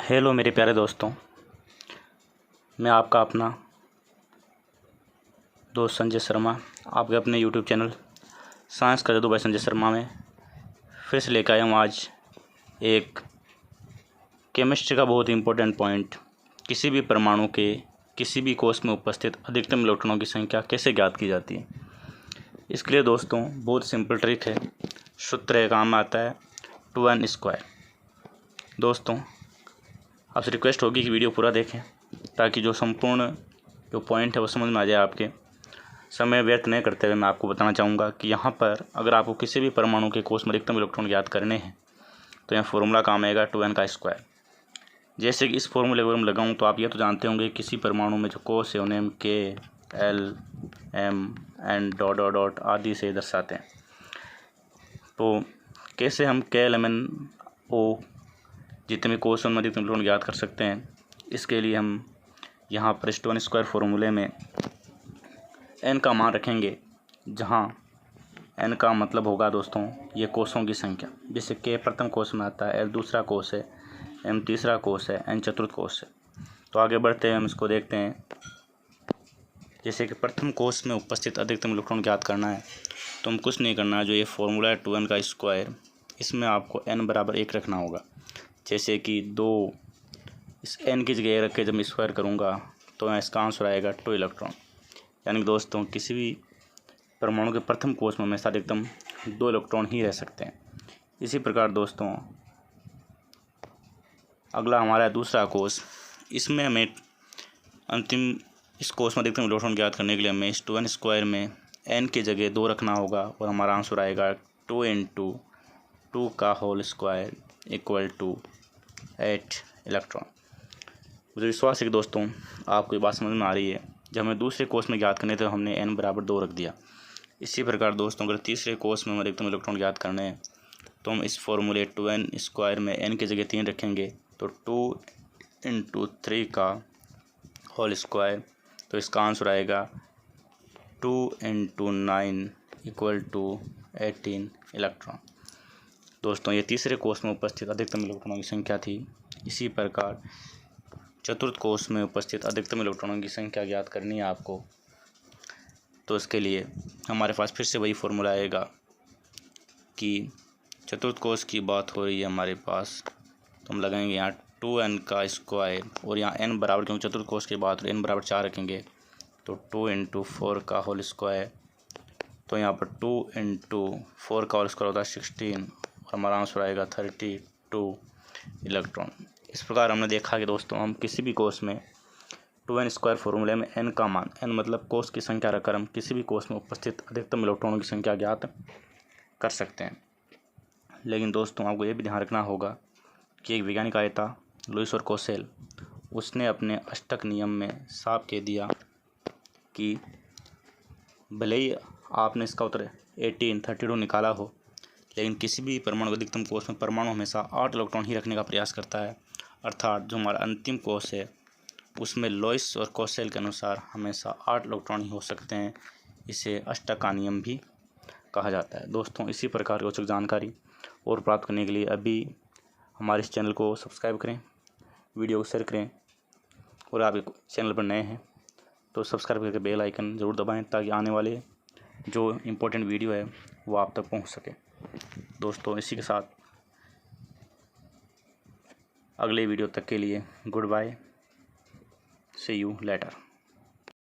Hello मेरे प्यारे दोस्तों, मैं आपका अपना दोस्त संजय शर्मा आपके अपने यूट्यूब चैनल साइंस का जादू बाय संजय शर्मा में फिर से लेकर आया हूँ। आज एक केमिस्ट्री का बहुत ही इम्पोर्टेंट पॉइंट, किसी भी परमाणु के किसी भी कोश में उपस्थित अधिकतम इलेक्ट्रॉनों की संख्या कैसे ज्ञात की जाती है। इसके लिए दोस्तों बहुत सिंपल ट्रिक है, सूत्र काम आता है 2n²। दोस्तों आपसे रिक्वेस्ट होगी कि वीडियो पूरा देखें ताकि जो संपूर्ण जो पॉइंट है वो समझ में आ जाए। आपके समय व्यर्थ नहीं करते हुए मैं आपको बताना चाहूँगा कि यहाँ पर अगर आपको किसी भी परमाणु के कोश में अधिकतम इलेक्ट्रॉन ज्ञात करने हैं तो यहाँ फॉर्मूला काम आएगा 2n²। जैसे कि इस फॉर्मूले को हम लगाऊँ तो आप ये तो जानते होंगे किसी परमाणु में जो कोश है उन्हें हम K, L, M, N dot dot dot आदि से दर्शाते हैं। तो कैसे हम K, L, M, N, O जितने भी कोश उनमें अधिकतम इलेक्ट्रॉन ज्ञात कर सकते हैं, इसके लिए हम यहाँ पर 2n² फॉर्मूले में n का मान रखेंगे, जहाँ n का मतलब होगा दोस्तों ये कोशों की संख्या। जैसे K प्रथम कोश में आता है, L दूसरा कोश है, M तीसरा कोश है, N चतुर्थ कोश है। तो आगे बढ़ते हैं, हम इसको देखते हैं। जैसे कि प्रथम कोश में उपस्थित अधिकतम इलेक्ट्रॉन ज्ञात करना है तो हम कुछ नहीं करना है, जो ये फॉर्मूला है 2n², इसमें आपको n बराबर 1 रखना होगा। जैसे कि 2 इस n की जगह रख के जब मैं स्क्वायर करूँगा तो इसका आंसर आएगा 2 इलेक्ट्रॉन। यानी कि दोस्तों किसी भी परमाणु के प्रथम कोश में हमेशा अधिकतम 2 इलेक्ट्रॉन ही रह सकते हैं। इसी प्रकार दोस्तों अगला हमारा दूसरा कोश, इसमें हमें अंतिम इस कोश में अधिकतम इलेक्ट्रॉन ज्ञात करने के लिए हमें इस 2n² में n की जगह 2 रखना होगा और हमारा आंसर आएगा 2 × 2 का whole square equal to 8 electron. मुझे विश्वास है कि दोस्तों आपको ये बात समझ में आ रही है। जब हमें दूसरे कोश में ज्ञात करने तो हमने n बराबर 2 रख दिया। इसी प्रकार दोस्तों अगर तीसरे कोश में हम अधिकतम इलेक्ट्रॉन ज्ञात करने हैं तो हम इस फॉर्मूले 2n² में n की जगह 3 रखेंगे तो 2 × 3 का होल स्क्वायर, तो इसका आंसर आएगा 2 × 9 इक्वल टू 18 इलेक्ट्रॉन। दोस्तों ये तीसरे कोश में उपस्थित अधिकतम इलेक्ट्रॉनों की संख्या थी। इसी प्रकार चतुर्थ कोश में उपस्थित अधिकतम इलेक्ट्रॉनों की संख्या ज्ञात करनी है आपको, तो इसके लिए हमारे पास फिर से वही फॉर्मूला आएगा कि चतुर्थ कोश की बात हो रही है हमारे पास, तो हम लगाएंगे यहाँ 2n² और यहाँ n बराबर, क्योंकि चतुर्थ कोश की बात हो रही है n बराबर 4 रखेंगे तो 2 × 4 का होल स्क्वायर, तो यहाँ पर 2 × 4 का होल स्क्वायर होता है 16 और हमारा आंसर आएगा 32 इलेक्ट्रॉन। इस प्रकार हमने देखा कि दोस्तों हम किसी भी कोश में 2n² फॉर्मूले में n का मान, n मतलब कोश की संख्या रखकर हम किसी भी कोश में उपस्थित अधिकतम इलेक्ट्रॉनों की संख्या ज्ञात कर सकते हैं। लेकिन दोस्तों आपको ये भी ध्यान रखना होगा कि एक वैज्ञानिक आया था लुईस और कोसेल, उसने अपने अष्टक नियम में साफ कह दिया कि भले ही आपने इसका उत्तर 1832 निकाला हो, लेकिन किसी भी परमाणु के अधिकतम कोश में परमाणु हमेशा 8 इलेक्ट्रॉन ही रखने का प्रयास करता है। अर्थात जो हमारा अंतिम कोश है उसमें लुईस और कोसेल के अनुसार हमेशा 8 इलेक्ट्रॉन ही हो सकते हैं। इसे अष्टक का नियम भी कहा जाता है। दोस्तों इसी प्रकार की रोचक जानकारी और प्राप्त करने के लिए अभी हमारे इस चैनल को सब्सक्राइब करें, वीडियो को शेयर करें, और आप चैनल पर नए हैं तो सब्सक्राइब करके बेल आइकन ज़रूर दबाएं ताकि आने वाले जो इम्पोर्टेंट वीडियो है वो आप तक पहुंच सके। दोस्तों इसी के साथ अगले वीडियो तक के लिए good bye, see you letter.